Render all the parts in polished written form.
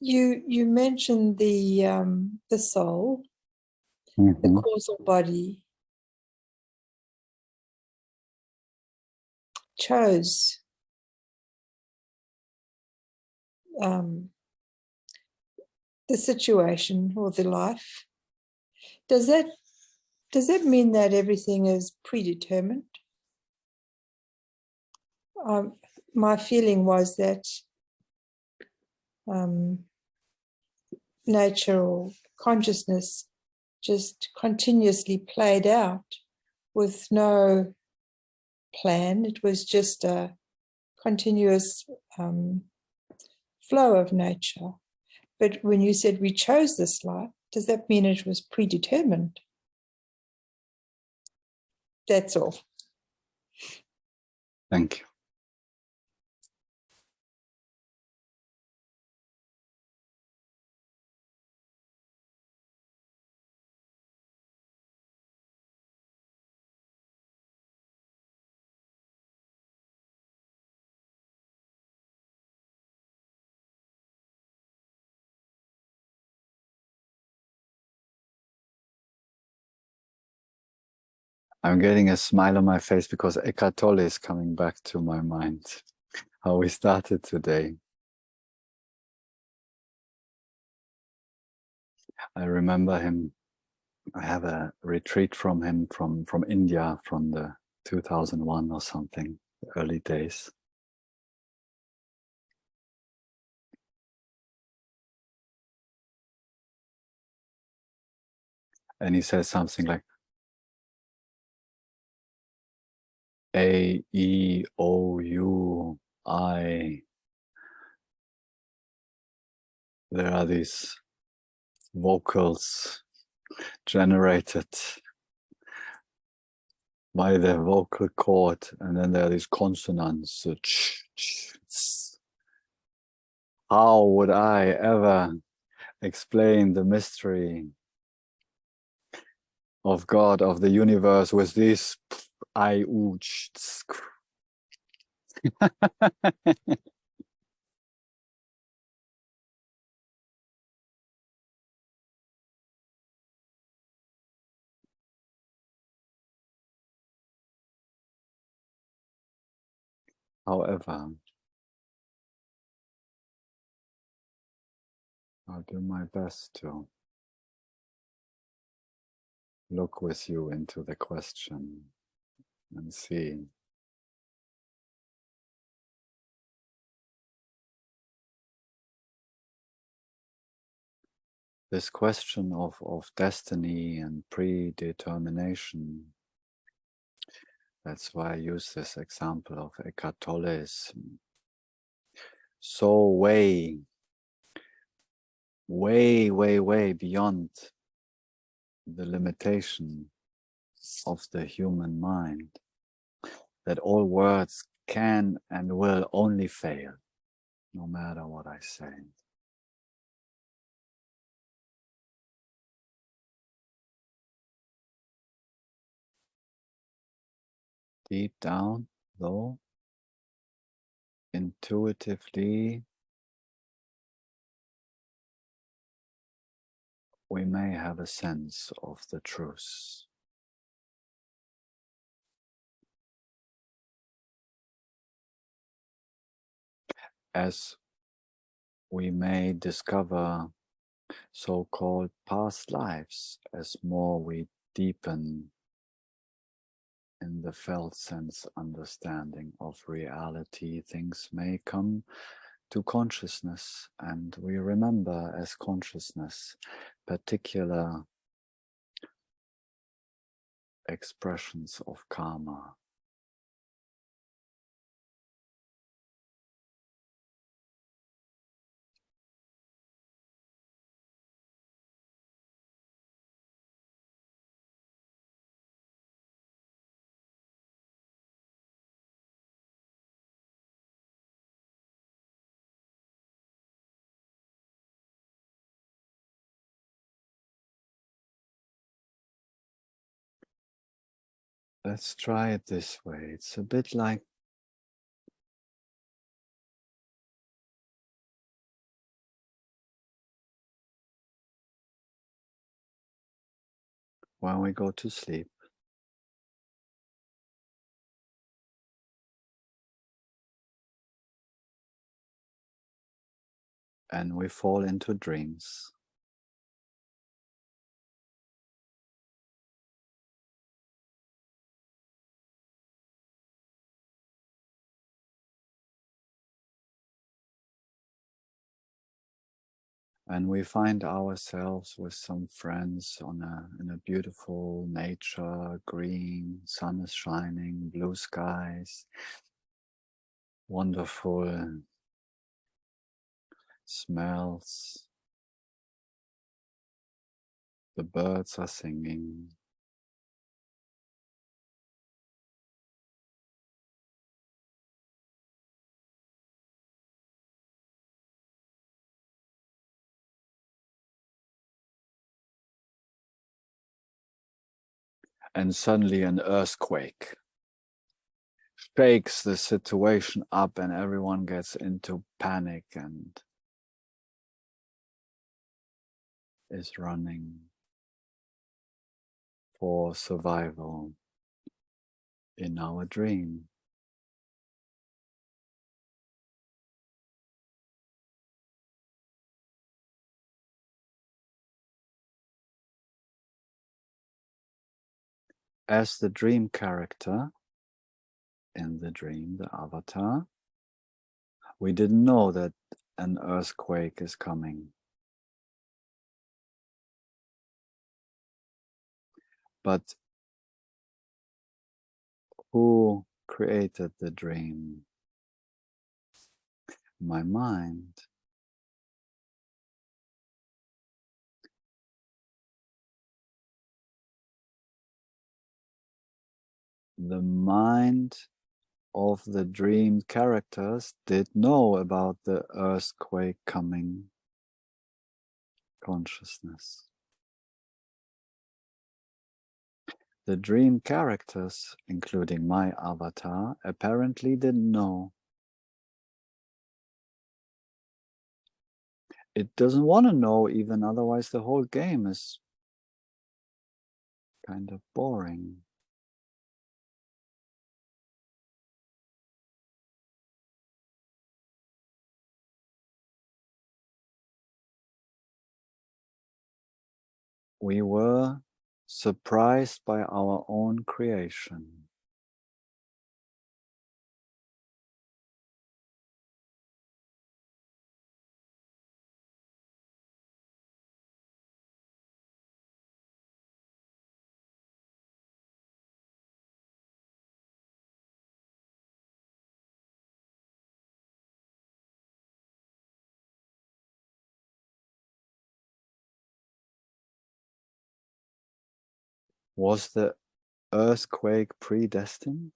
You mentioned the soul, the causal body, chose the situation or the life. Does that mean that everything is predetermined? My feeling was that nature or consciousness just continuously played out with no plan. It was just a continuous flow of nature. But when you said we chose this life, does that mean it was predetermined? That's all. Thank you. I'm getting a smile on my face because Eckhart Tolle is coming back to my mind. How we started today. I remember him. I have a retreat from him from India from the 2001 or something, the early days. And he says something like, A, E, O, U, I. There are these vocals generated by the vocal cord, and then there are these consonants. So how would I ever explain the mystery of God, of the universe, with these I, U, However, I'll do my best to look with you into the question and see this question of destiny and predetermination. That's why I use this example of Eckhart Tolle's so way beyond the limitation of the human mind, that all words can and will only fail, no matter what I say. Deep down, though, intuitively, we may have a sense of the truth. As we may discover so-called past lives, as more we deepen in the felt sense understanding of reality, things may come to consciousness, and we remember as consciousness particular expressions of karma. Let's try it this way. It's a bit like when we go to sleep. And we fall into dreams. And we find ourselves with some friends in a beautiful nature, green, sun is shining, blue skies, wonderful smells. The birds are singing. And suddenly an earthquake shakes the situation up and everyone gets into panic and is running for survival in our dream. As the dream character in the dream, the avatar, we didn't know that an earthquake is coming. But who created the dream? My mind. The mind of the dream characters did know about the earthquake coming. Consciousness. The dream characters, including my avatar, apparently didn't know. It doesn't want to know even, otherwise the whole game is kind of boring. We were surprised by our own creation. Was the earthquake predestined?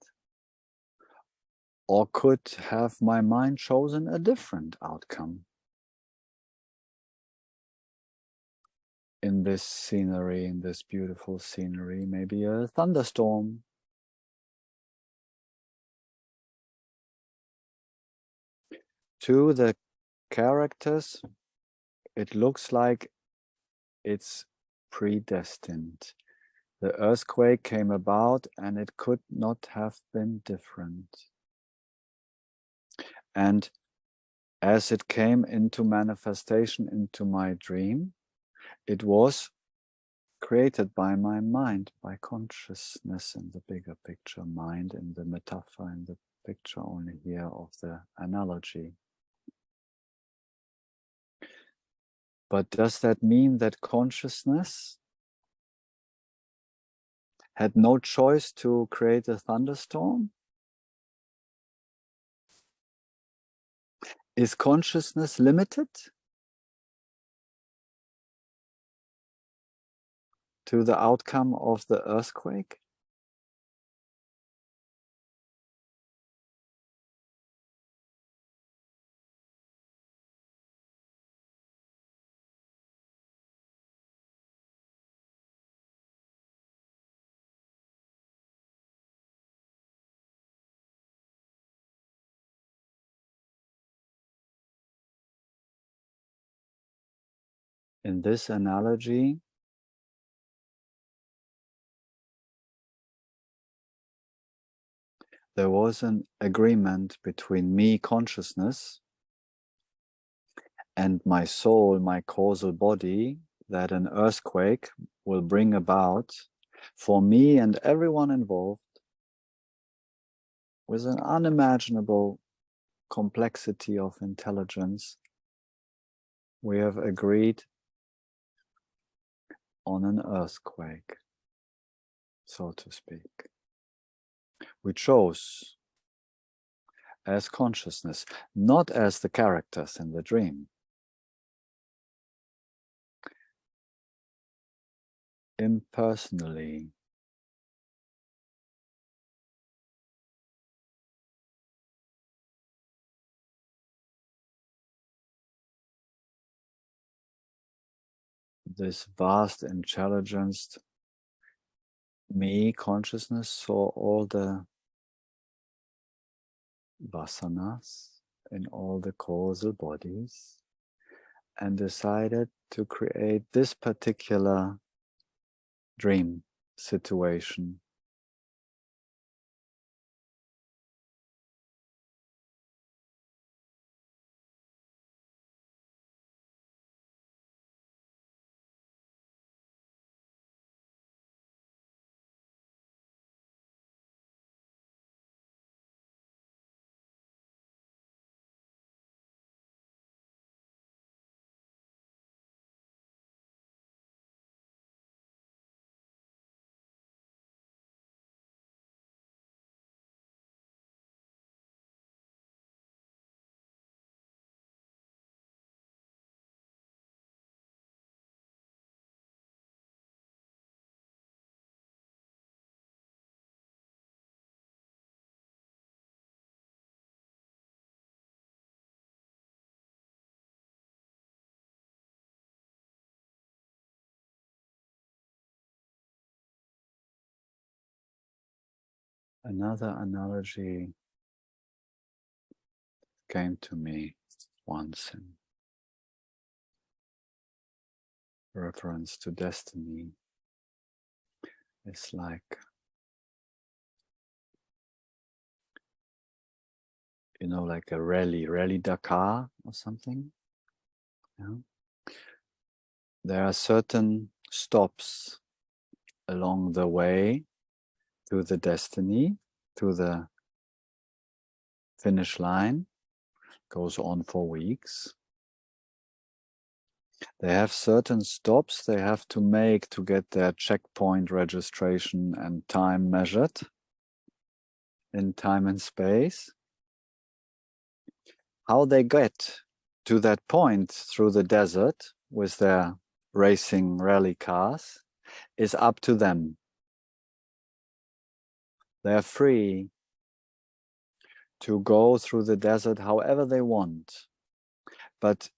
Or could have my mind chosen a different outcome? In this scenery, in this beautiful scenery, maybe a thunderstorm. To the characters, it looks like it's predestined. The earthquake came about and it could not have been different. And as it came into manifestation into my dream, it was created by my mind, by consciousness in the bigger picture, mind in the metaphor, in the picture only here of the analogy. But does that mean that consciousness had no choice to create a thunderstorm? Is consciousness limited to the outcome of the earthquake? In this analogy, there was an agreement between me, consciousness, and my soul, my causal body, that an earthquake will bring about for me and everyone involved with an unimaginable complexity of intelligence. We have agreed on an earthquake, so to speak. We chose as consciousness, not as the characters in the dream. Impersonally. This vast intelligence, me, consciousness, saw all the vasanas in all the causal bodies and decided to create this particular dream situation. Another analogy came to me once in reference to destiny. It's like, you know, like a rally Dakar or something. Yeah? There are certain stops along the way to the destiny, to the finish line, goes on for weeks. They have certain stops they have to make to get their checkpoint registration and time measured in time and space. How they get to that point through the desert with their racing rally cars is up to them. They are free to go through the desert however they want, but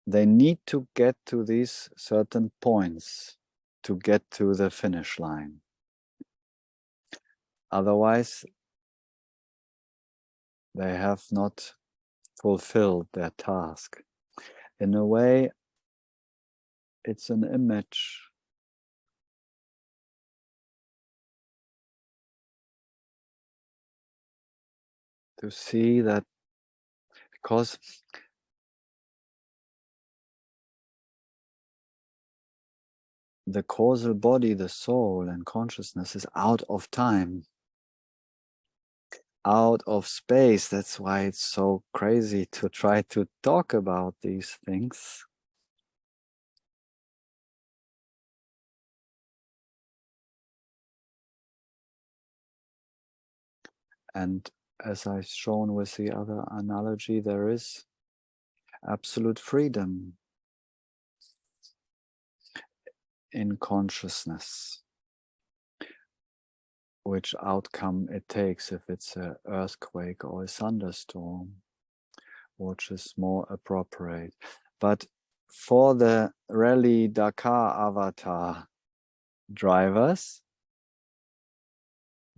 they need to get to these certain points to get to the finish line. Otherwise, they have not fulfilled their task. In a way, it's an image to see that, because the causal body, the soul and consciousness is out of time, out of space. That's why it's so crazy to try to talk about these things. And as I've shown with the other analogy, there is absolute freedom in consciousness, which outcome it takes, if it's an earthquake or a thunderstorm, which is more appropriate. But for the Rally Dakar avatar drivers,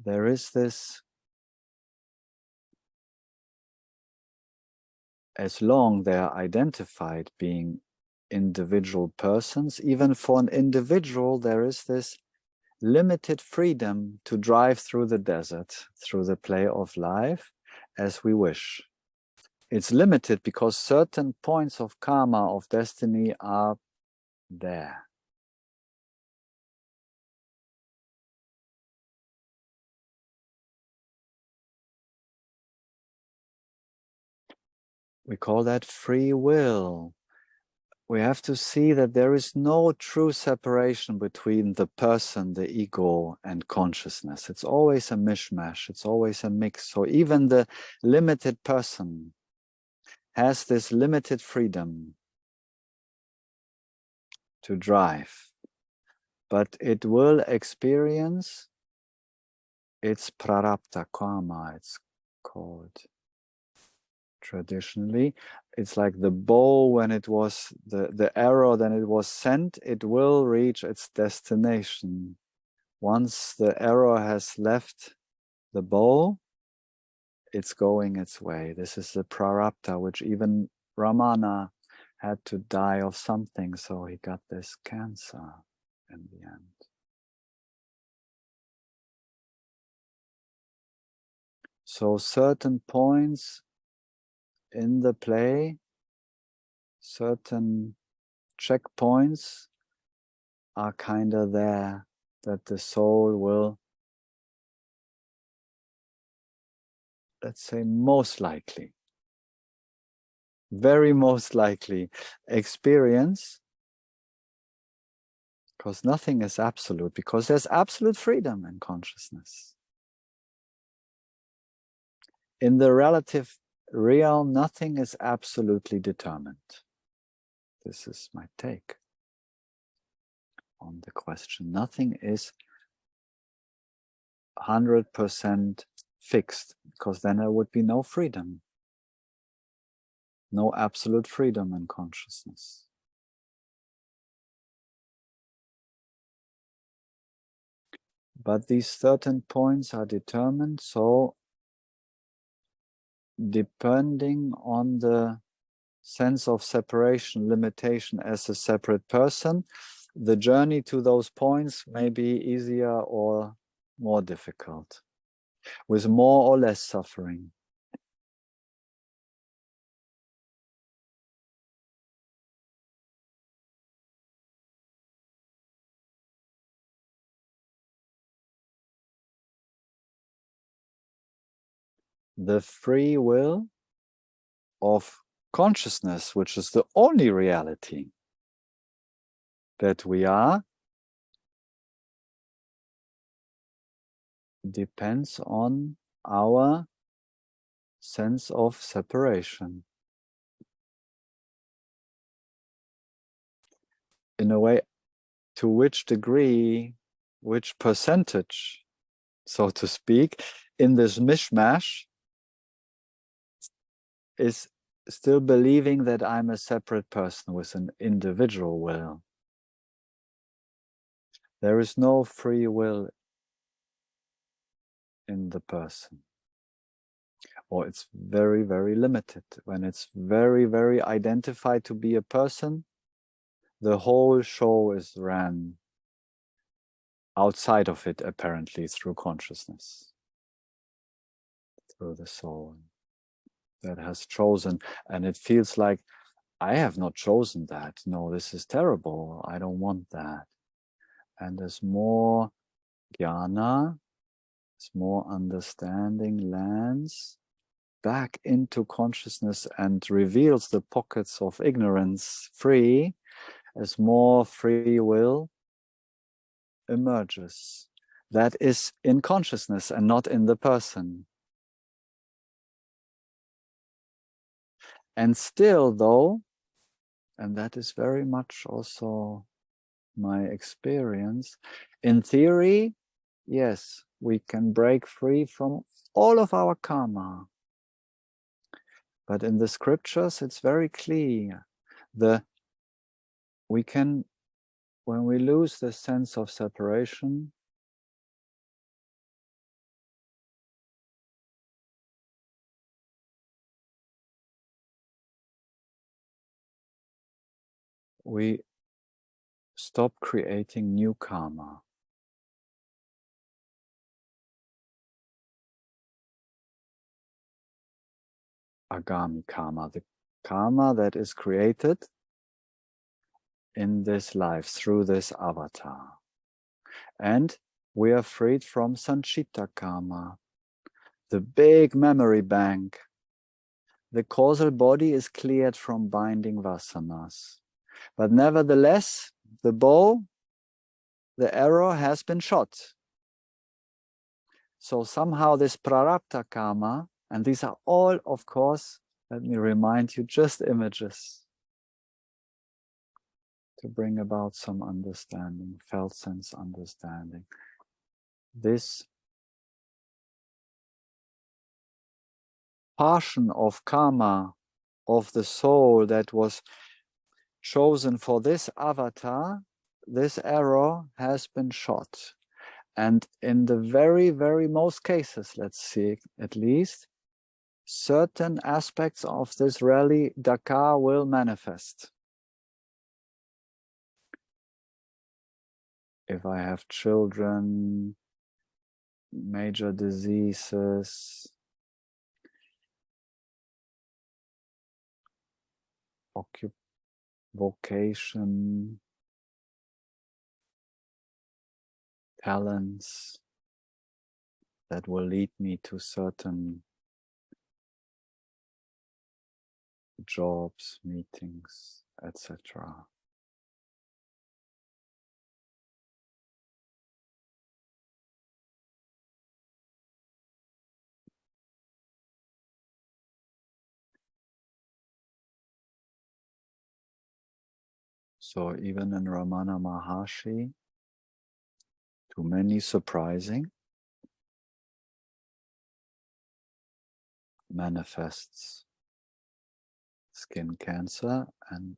there is this, as long they're identified being individual persons, even for an individual, there is this limited freedom to drive through the desert, through the play of life, as we wish. It's limited because certain points of karma, of destiny, are there. We call that free will. We have to see that there is no true separation between the person, the ego, and consciousness. It's always a mishmash. It's always a mix. So even the limited person has this limited freedom to drive, but it will experience its prarabdha karma, it's called traditionally. It's like the bow when it was, the arrow, then it was sent, it will reach its destination. Once the arrow has left the bow, it's going its way. This is the prarabdha, which even Ramana had to die of something, so he got this cancer in the end. So certain points in the play, certain checkpoints are kind of there, that the soul will, let's say, most likely, very most likely experience, because nothing is absolute, because there's absolute freedom in consciousness. In the relative realm, nothing is absolutely determined. This is my take on the question. Nothing is 100% fixed, because then there would be no freedom, no absolute freedom in consciousness. But these certain points are determined, so depending on the sense of separation, limitation as a separate person, the journey to those points may be easier or more difficult, with more or less suffering. The free will of consciousness, which is the only reality that we are, depends on our sense of separation. In a way, to which degree, which percentage, so to speak, in this mishmash is still believing that I'm a separate person with an individual will. There is no free will in the person, or it's very, very limited. When it's very, very identified to be a person, the whole show is ran outside of it, apparently, through consciousness, through the soul that has chosen. And it feels like, I have not chosen that. No, this is terrible. I don't want that. And there's more jnana, there's more understanding lands back into consciousness and reveals the pockets of ignorance free, as more free will emerges. That is in consciousness and not in the person. And still, though, and that is very much also my experience, in theory, yes, we can break free from all of our karma. But in the scriptures, it's very clear. We can, when we lose the sense of separation, we stop creating new karma. agami karma, the karma that is created in this life through this avatar. And we are freed from sanchita karma, the big memory bank. The causal body is cleared from binding vasanas. But nevertheless, the bow, the arrow has been shot. So somehow this prarabdha karma, and these are all, of course, let me remind you, just images to bring about some understanding, felt sense understanding. This portion of karma of the soul that was chosen for this avatar, this arrow has been shot. And in the very, very most cases, let's see, at least, certain aspects of this rally Dakar will manifest. If I have children, major diseases, vocation, talents that will lead me to certain jobs, meetings, etc. So even in Ramana Maharshi, to many surprising, manifests skin cancer and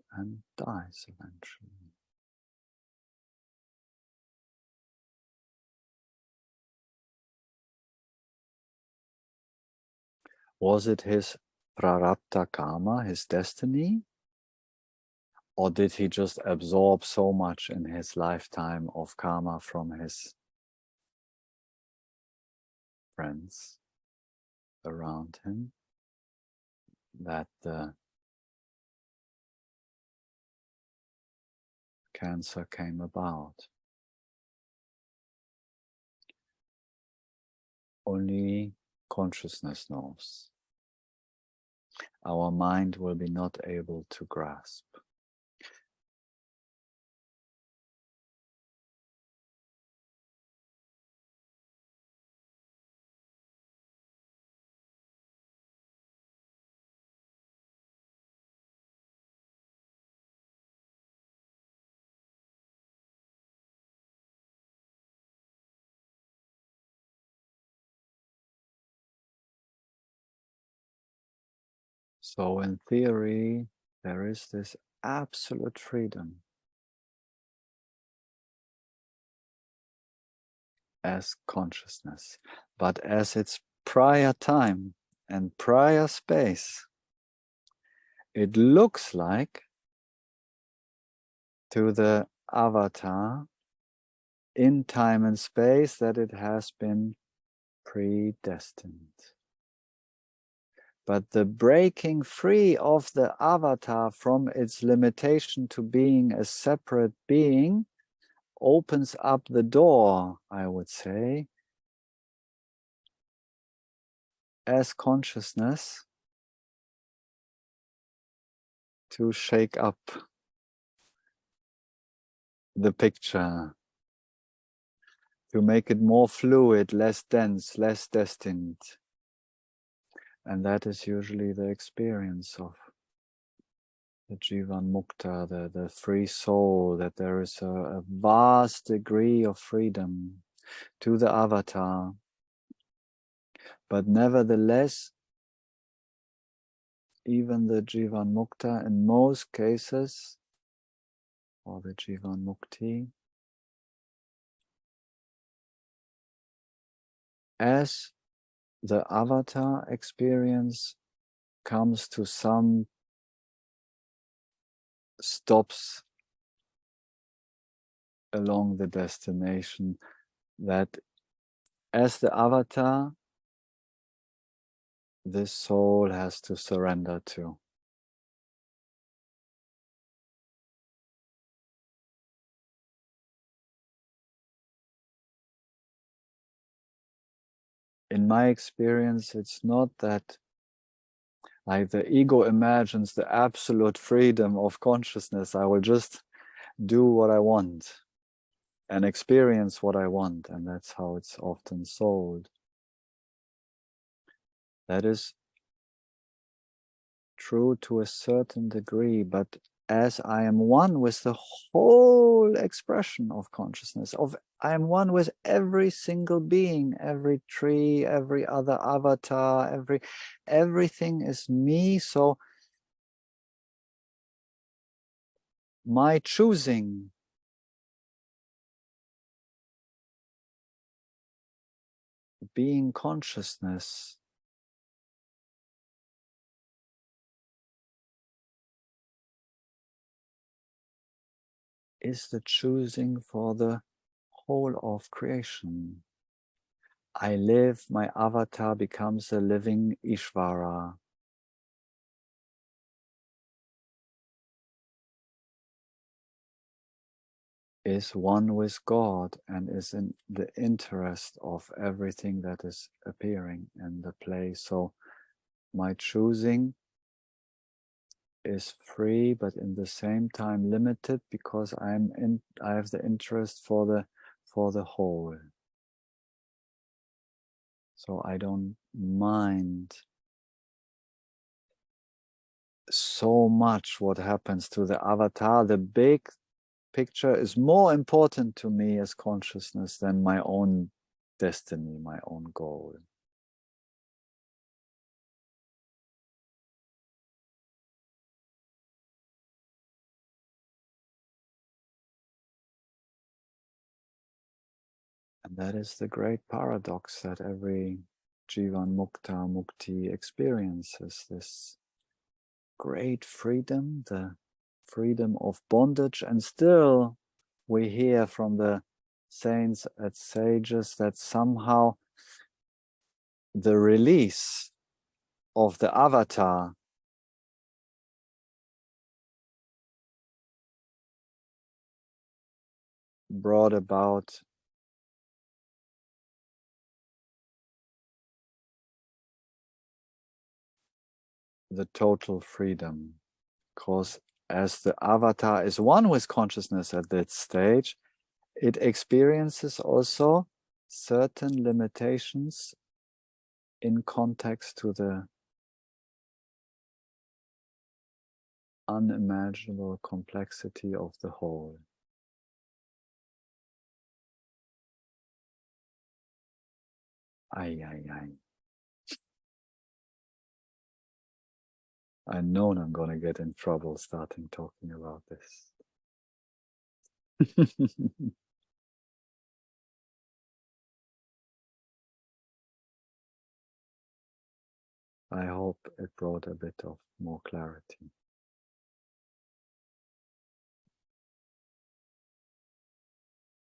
dies eventually. Was it his prarabdha karma, his destiny? Or did he just absorb so much in his lifetime of karma from his friends around him that the cancer came about? Only consciousness knows. Our mind will be not able to grasp. So in theory, there is this absolute freedom as consciousness, but as its prior time and prior space, it looks like to the avatar in time and space that it has been predestined. But the breaking free of the avatar from its limitation to being a separate being opens up the door, I would say, as consciousness to shake up the picture, to make it more fluid, less dense, less destined. And that is usually the experience of the Jivan Mukta, the free soul, that there is a vast degree of freedom to the avatar. But nevertheless, even the Jivan Mukta in most cases, or the Jivan Mukti, as the avatar experience comes to some stops along the destination, that as the avatar this soul has to surrender to. In my experience, it's not that like the ego imagines the absolute freedom of consciousness. I will just do what I want and experience what I want, and that's how it's often sold. That is true to a certain degree, but as I am one with the whole expression of consciousness, I am one with every single being, every tree, every other avatar, everything is me. So my choosing being consciousness is the choosing for the whole of creation. I live, my avatar becomes a living Ishvara. Is one with God and is in the interest of everything that is appearing in the play. So my choosing is free, but in the same time limited, because I have the interest for the whole. So I don't mind so much what happens to the avatar. The big picture is more important to me as consciousness than my own destiny, my own goal. And that is the great paradox that every Jivan Mukta Mukti experiences, this great freedom, the freedom of bondage. And still we hear from the saints and sages that somehow the release of the avatar brought about the total freedom, because as the avatar is one with consciousness at that stage, it experiences also certain limitations in context to the unimaginable complexity of the whole. Ay, ay, ay. I know I'm going to get in trouble starting talking about this. I hope it brought a bit of more clarity.